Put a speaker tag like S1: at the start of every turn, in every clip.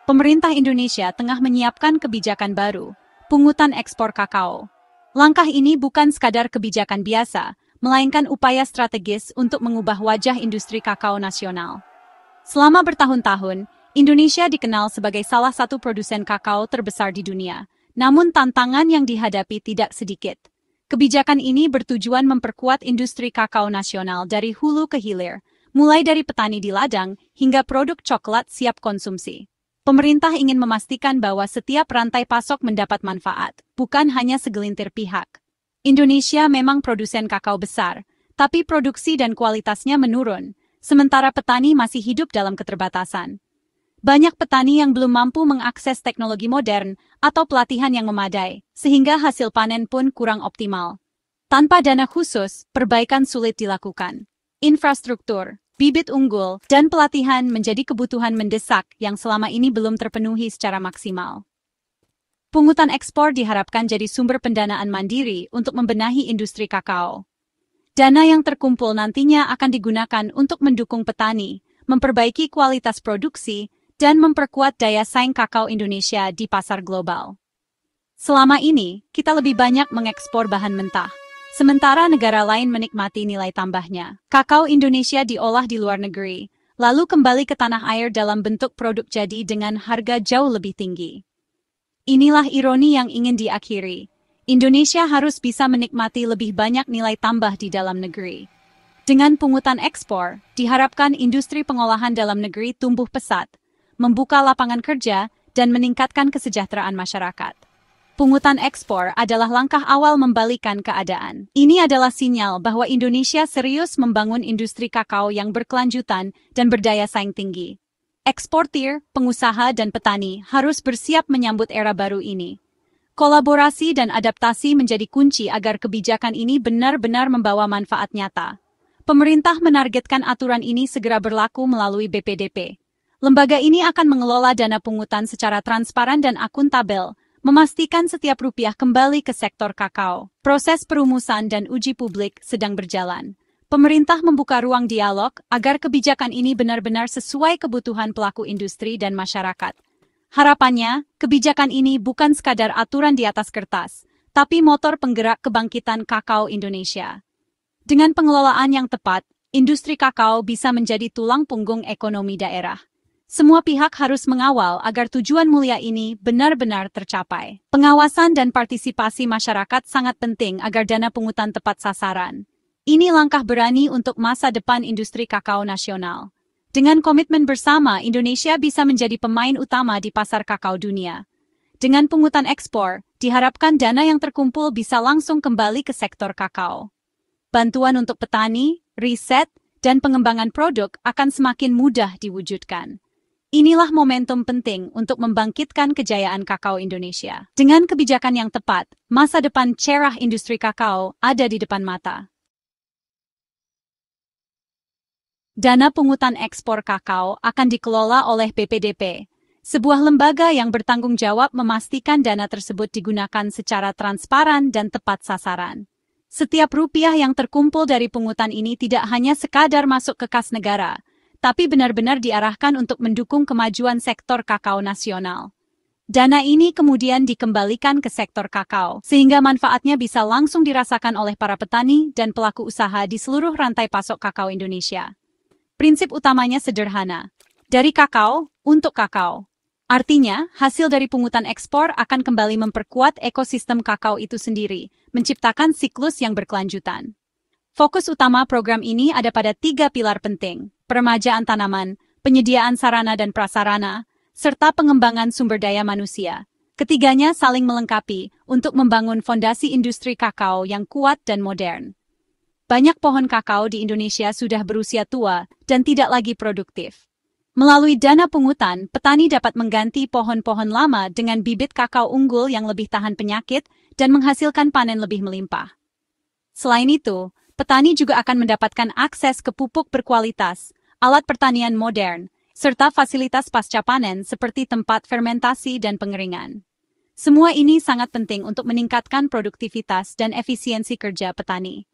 S1: Pemerintah Indonesia tengah menyiapkan kebijakan baru, pungutan ekspor kakao. Langkah ini bukan sekadar kebijakan biasa, melainkan upaya strategis untuk mengubah wajah industri kakao nasional. Selama bertahun-tahun, Indonesia dikenal sebagai salah satu produsen kakao terbesar di dunia. Namun tantangan yang dihadapi tidak sedikit. Kebijakan ini bertujuan memperkuat industri kakao nasional dari hulu ke hilir, mulai dari petani di ladang hingga produk coklat siap konsumsi. Pemerintah ingin memastikan bahwa setiap rantai pasok mendapat manfaat, bukan hanya segelintir pihak. Indonesia memang produsen kakao besar, tapi produksi dan kualitasnya menurun, sementara petani masih hidup dalam keterbatasan. Banyak petani yang belum mampu mengakses teknologi modern atau pelatihan yang memadai, sehingga hasil panen pun kurang optimal. Tanpa dana khusus, perbaikan sulit dilakukan. Infrastruktur, bibit unggul, dan pelatihan menjadi kebutuhan mendesak yang selama ini belum terpenuhi secara maksimal. Pungutan ekspor diharapkan jadi sumber pendanaan mandiri untuk membenahi industri kakao. Dana yang terkumpul nantinya akan digunakan untuk mendukung petani, memperbaiki kualitas produksi, dan memperkuat daya saing kakao Indonesia di pasar global. Selama ini, kita lebih banyak mengekspor bahan mentah. Sementara negara lain menikmati nilai tambahnya. Kakao Indonesia diolah di luar negeri, lalu kembali ke tanah air dalam bentuk produk jadi dengan harga jauh lebih tinggi. Inilah ironi yang ingin diakhiri. Indonesia harus bisa menikmati lebih banyak nilai tambah di dalam negeri. Dengan pungutan ekspor, diharapkan industri pengolahan dalam negeri tumbuh pesat, membuka lapangan kerja, dan meningkatkan kesejahteraan masyarakat. Pungutan ekspor adalah langkah awal membalikan keadaan. Ini adalah sinyal bahwa Indonesia serius membangun industri kakao yang berkelanjutan dan berdaya saing tinggi. Eksportir, pengusaha, dan petani harus bersiap menyambut era baru ini. Kolaborasi dan adaptasi menjadi kunci agar kebijakan ini benar-benar membawa manfaat nyata. Pemerintah menargetkan aturan ini segera berlaku melalui BPDP. Lembaga ini akan mengelola dana pungutan secara transparan dan akuntabel, memastikan setiap rupiah kembali ke sektor kakao. Proses perumusan dan uji publik sedang berjalan. Pemerintah membuka ruang dialog agar kebijakan ini benar-benar sesuai kebutuhan pelaku industri dan masyarakat. Harapannya, kebijakan ini bukan sekadar aturan di atas kertas, tapi motor penggerak kebangkitan kakao Indonesia. Dengan pengelolaan yang tepat, industri kakao bisa menjadi tulang punggung ekonomi daerah. Semua pihak harus mengawal agar tujuan mulia ini benar-benar tercapai. Pengawasan dan partisipasi masyarakat sangat penting agar dana pungutan tepat sasaran. Ini langkah berani untuk masa depan industri kakao nasional. Dengan komitmen bersama, Indonesia bisa menjadi pemain utama di pasar kakao dunia. Dengan pungutan ekspor, diharapkan dana yang terkumpul bisa langsung kembali ke sektor kakao. Bantuan untuk petani, riset, dan pengembangan produk akan semakin mudah diwujudkan. Inilah momentum penting untuk membangkitkan kejayaan kakao Indonesia. Dengan kebijakan yang tepat, masa depan cerah industri kakao ada di depan mata. Dana pungutan ekspor kakao akan dikelola oleh BPDP, sebuah lembaga yang bertanggung jawab memastikan dana tersebut digunakan secara transparan dan tepat sasaran. Setiap rupiah yang terkumpul dari pungutan ini tidak hanya sekadar masuk ke kas negara, tapi benar-benar diarahkan untuk mendukung kemajuan sektor kakao nasional. Dana ini kemudian dikembalikan ke sektor kakao, sehingga manfaatnya bisa langsung dirasakan oleh para petani dan pelaku usaha di seluruh rantai pasok kakao Indonesia. Prinsip utamanya sederhana, dari kakao, untuk kakao. Artinya, hasil dari pungutan ekspor akan kembali memperkuat ekosistem kakao itu sendiri, menciptakan siklus yang berkelanjutan. Fokus utama program ini ada pada 3 pilar penting, peremajaan tanaman, penyediaan sarana dan prasarana, serta pengembangan sumber daya manusia. Ketiganya saling melengkapi untuk membangun fondasi industri kakao yang kuat dan modern. Banyak pohon kakao di Indonesia sudah berusia tua dan tidak lagi produktif. Melalui dana pungutan, petani dapat mengganti pohon-pohon lama dengan bibit kakao unggul yang lebih tahan penyakit dan menghasilkan panen lebih melimpah. Selain itu, petani juga akan mendapatkan akses ke pupuk berkualitas, alat pertanian modern, serta fasilitas pasca panen seperti tempat fermentasi dan pengeringan. Semua ini sangat penting untuk meningkatkan produktivitas dan efisiensi kerja petani.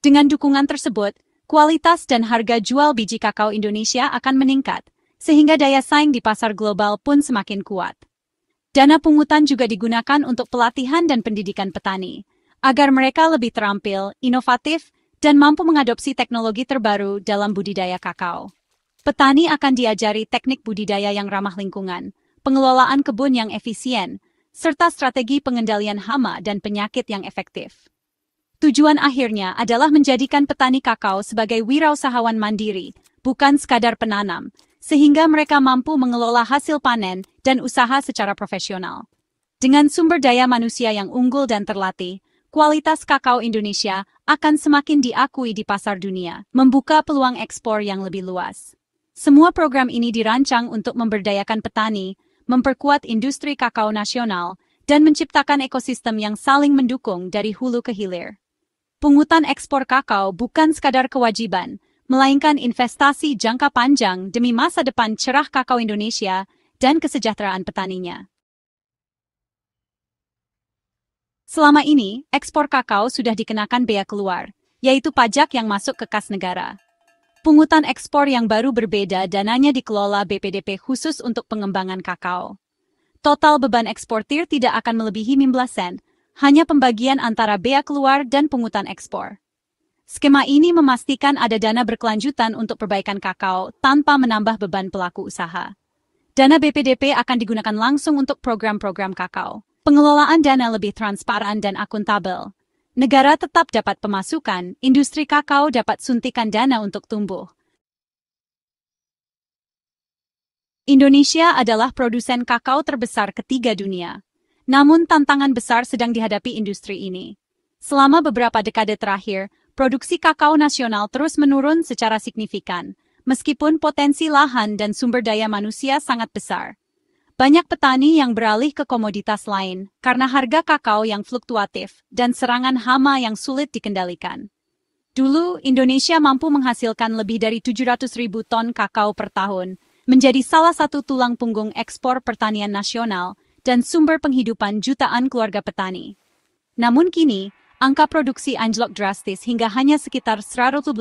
S1: Dengan dukungan tersebut, kualitas dan harga jual biji kakao Indonesia akan meningkat, sehingga daya saing di pasar global pun semakin kuat. Dana pungutan juga digunakan untuk pelatihan dan pendidikan petani, agar mereka lebih terampil, inovatif, dan mampu mengadopsi teknologi terbaru dalam budidaya kakao. Petani akan diajari teknik budidaya yang ramah lingkungan, pengelolaan kebun yang efisien, serta strategi pengendalian hama dan penyakit yang efektif. Tujuan akhirnya adalah menjadikan petani kakao sebagai wirausahawan mandiri, bukan sekadar penanam, sehingga mereka mampu mengelola hasil panen dan usaha secara profesional. Dengan sumber daya manusia yang unggul dan terlatih, kualitas kakao Indonesia akan semakin diakui di pasar dunia, membuka peluang ekspor yang lebih luas. Semua program ini dirancang untuk memberdayakan petani, memperkuat industri kakao nasional, dan menciptakan ekosistem yang saling mendukung dari hulu ke hilir. Pungutan ekspor kakao bukan sekadar kewajiban, melainkan investasi jangka panjang demi masa depan cerah kakao Indonesia dan kesejahteraan petaninya. Selama ini, ekspor kakao sudah dikenakan bea keluar, yaitu pajak yang masuk ke kas negara. Pungutan ekspor yang baru berbeda, dananya dikelola BPDP khusus untuk pengembangan kakao. Total beban eksportir tidak akan melebihi 15 sen, hanya pembagian antara bea keluar dan pungutan ekspor. Skema ini memastikan ada dana berkelanjutan untuk perbaikan kakao tanpa menambah beban pelaku usaha. Dana BPDP akan digunakan langsung untuk program-program kakao. Pengelolaan dana lebih transparan dan akuntabel. Negara tetap dapat pemasukan, industri kakao dapat suntikan dana untuk tumbuh. Indonesia adalah produsen kakao terbesar ketiga dunia. Namun tantangan besar sedang dihadapi industri ini. Selama beberapa dekade terakhir, produksi kakao nasional terus menurun secara signifikan, meskipun potensi lahan dan sumber daya manusia sangat besar. Banyak petani yang beralih ke komoditas lain karena harga kakao yang fluktuatif dan serangan hama yang sulit dikendalikan. Dulu, Indonesia mampu menghasilkan lebih dari 700.000 ton kakao per tahun, menjadi salah satu tulang punggung ekspor pertanian nasional dan sumber penghidupan jutaan keluarga petani. Namun kini, angka produksi anjlok drastis hingga hanya sekitar 180.000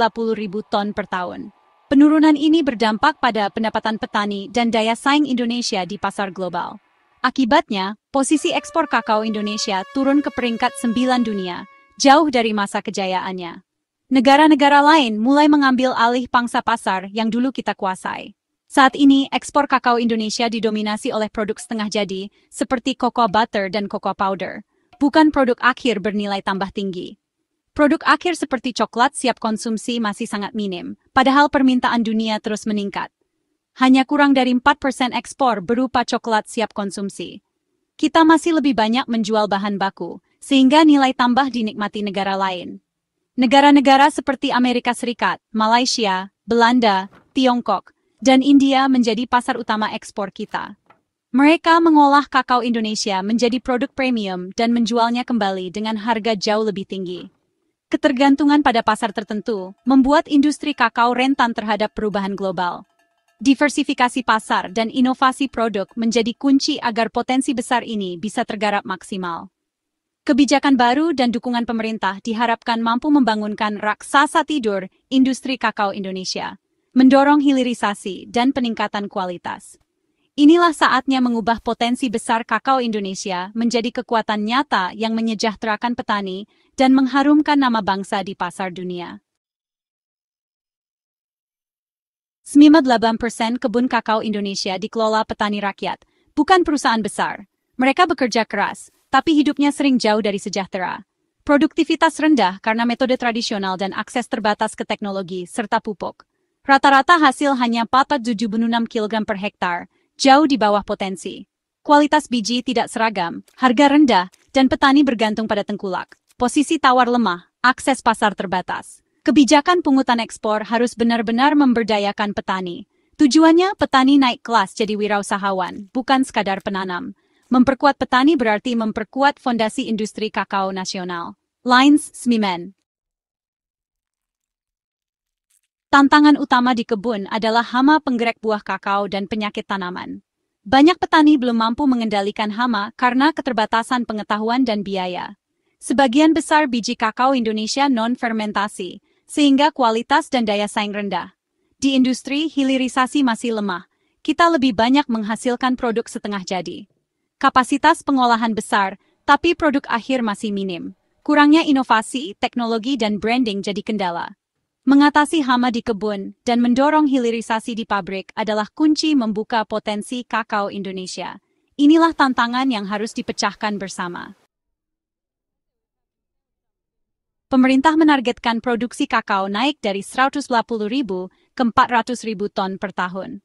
S1: ton per tahun. Penurunan ini berdampak pada pendapatan petani dan daya saing Indonesia di pasar global. Akibatnya, posisi ekspor kakao Indonesia turun ke peringkat 9 dunia, jauh dari masa kejayaannya. Negara-negara lain mulai mengambil alih pangsa pasar yang dulu kita kuasai. Saat ini, ekspor kakao Indonesia didominasi oleh produk setengah jadi, seperti cocoa butter dan cocoa powder. Bukan produk akhir bernilai tambah tinggi. Produk akhir seperti coklat siap konsumsi masih sangat minim, padahal permintaan dunia terus meningkat. Hanya kurang dari 4% ekspor berupa coklat siap konsumsi. Kita masih lebih banyak menjual bahan baku, sehingga nilai tambah dinikmati negara lain. Negara-negara seperti Amerika Serikat, Malaysia, Belanda, Tiongkok, dan India menjadi pasar utama ekspor kita. Mereka mengolah kakao Indonesia menjadi produk premium dan menjualnya kembali dengan harga jauh lebih tinggi. Ketergantungan pada pasar tertentu membuat industri kakao rentan terhadap perubahan global. Diversifikasi pasar dan inovasi produk menjadi kunci agar potensi besar ini bisa tergarap maksimal. Kebijakan baru dan dukungan pemerintah diharapkan mampu membangunkan raksasa tidur industri kakao Indonesia, mendorong hilirisasi dan peningkatan kualitas. Inilah saatnya mengubah potensi besar kakao Indonesia menjadi kekuatan nyata yang menyejahterakan petani dan mengharumkan nama bangsa di pasar dunia. 98% kebun kakao Indonesia dikelola petani rakyat, bukan perusahaan besar. Mereka bekerja keras, tapi hidupnya sering jauh dari sejahtera. Produktivitas rendah karena metode tradisional dan akses terbatas ke teknologi serta pupuk. Rata-rata hasil hanya 476 kg per hektar, jauh di bawah potensi. Kualitas biji tidak seragam, harga rendah, dan petani bergantung pada tengkulak. Posisi tawar lemah, akses pasar terbatas. Kebijakan pungutan ekspor harus benar-benar memberdayakan petani. Tujuannya petani naik kelas jadi wirausahawan, bukan sekadar penanam. Memperkuat petani berarti memperkuat fondasi industri kakao nasional. Lines Smimen. Tantangan utama di kebun adalah hama penggerak buah kakao dan penyakit tanaman. Banyak petani belum mampu mengendalikan hama karena keterbatasan pengetahuan dan biaya. Sebagian besar biji kakao Indonesia non-fermentasi, sehingga kualitas dan daya saing rendah. Di industri, hilirisasi masih lemah, kita lebih banyak menghasilkan produk setengah jadi. Kapasitas pengolahan besar, tapi produk akhir masih minim. Kurangnya inovasi, teknologi, dan branding jadi kendala. Mengatasi hama di kebun dan mendorong hilirisasi di pabrik adalah kunci membuka potensi kakao Indonesia. Inilah tantangan yang harus dipecahkan bersama. Pemerintah menargetkan produksi kakao naik dari 180.000 ke 400.000 ton per tahun.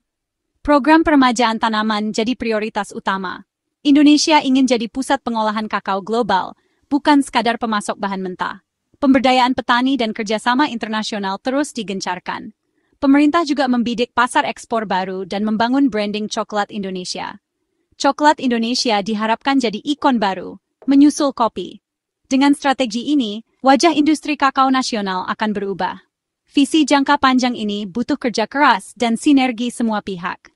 S1: Program peremajaan tanaman jadi prioritas utama. Indonesia ingin jadi pusat pengolahan kakao global, bukan sekadar pemasok bahan mentah. Pemberdayaan petani dan kerjasama internasional terus digencarkan. Pemerintah juga membidik pasar ekspor baru dan membangun branding coklat Indonesia. Coklat Indonesia diharapkan jadi ikon baru, menyusul kopi. Dengan strategi ini, wajah industri kakao nasional akan berubah. Visi jangka panjang ini butuh kerja keras dan sinergi semua pihak.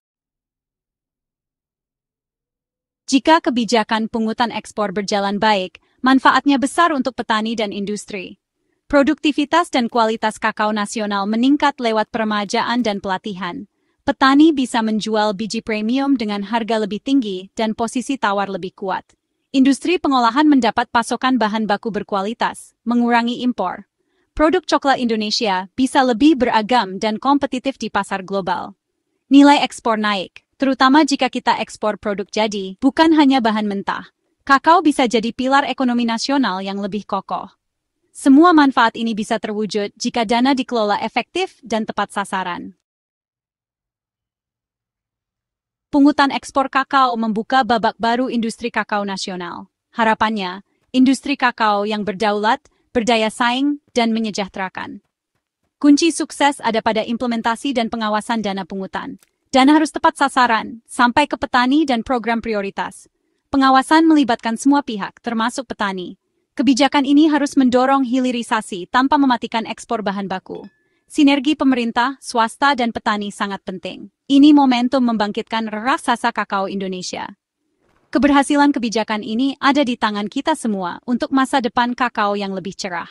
S1: Jika kebijakan pungutan ekspor berjalan baik, manfaatnya besar untuk petani dan industri. Produktivitas dan kualitas kakao nasional meningkat lewat peremajaan dan pelatihan. Petani bisa menjual biji premium dengan harga lebih tinggi dan posisi tawar lebih kuat. Industri pengolahan mendapat pasokan bahan baku berkualitas, mengurangi impor. Produk coklat Indonesia bisa lebih beragam dan kompetitif di pasar global. Nilai ekspor naik, terutama jika kita ekspor produk jadi, bukan hanya bahan mentah. Kakao bisa jadi pilar ekonomi nasional yang lebih kokoh. Semua manfaat ini bisa terwujud jika dana dikelola efektif dan tepat sasaran. Pungutan ekspor kakao membuka babak baru industri kakao nasional. Harapannya, industri kakao yang berdaulat, berdaya saing, dan menyejahterakan. Kunci sukses ada pada implementasi dan pengawasan dana pungutan. Dana harus tepat sasaran, sampai ke petani dan program prioritas. Pengawasan melibatkan semua pihak, termasuk petani. Kebijakan ini harus mendorong hilirisasi tanpa mematikan ekspor bahan baku. Sinergi pemerintah, swasta, dan petani sangat penting. Ini momentum membangkitkan raksasa kakao Indonesia. Keberhasilan kebijakan ini ada di tangan kita semua untuk masa depan kakao yang lebih cerah.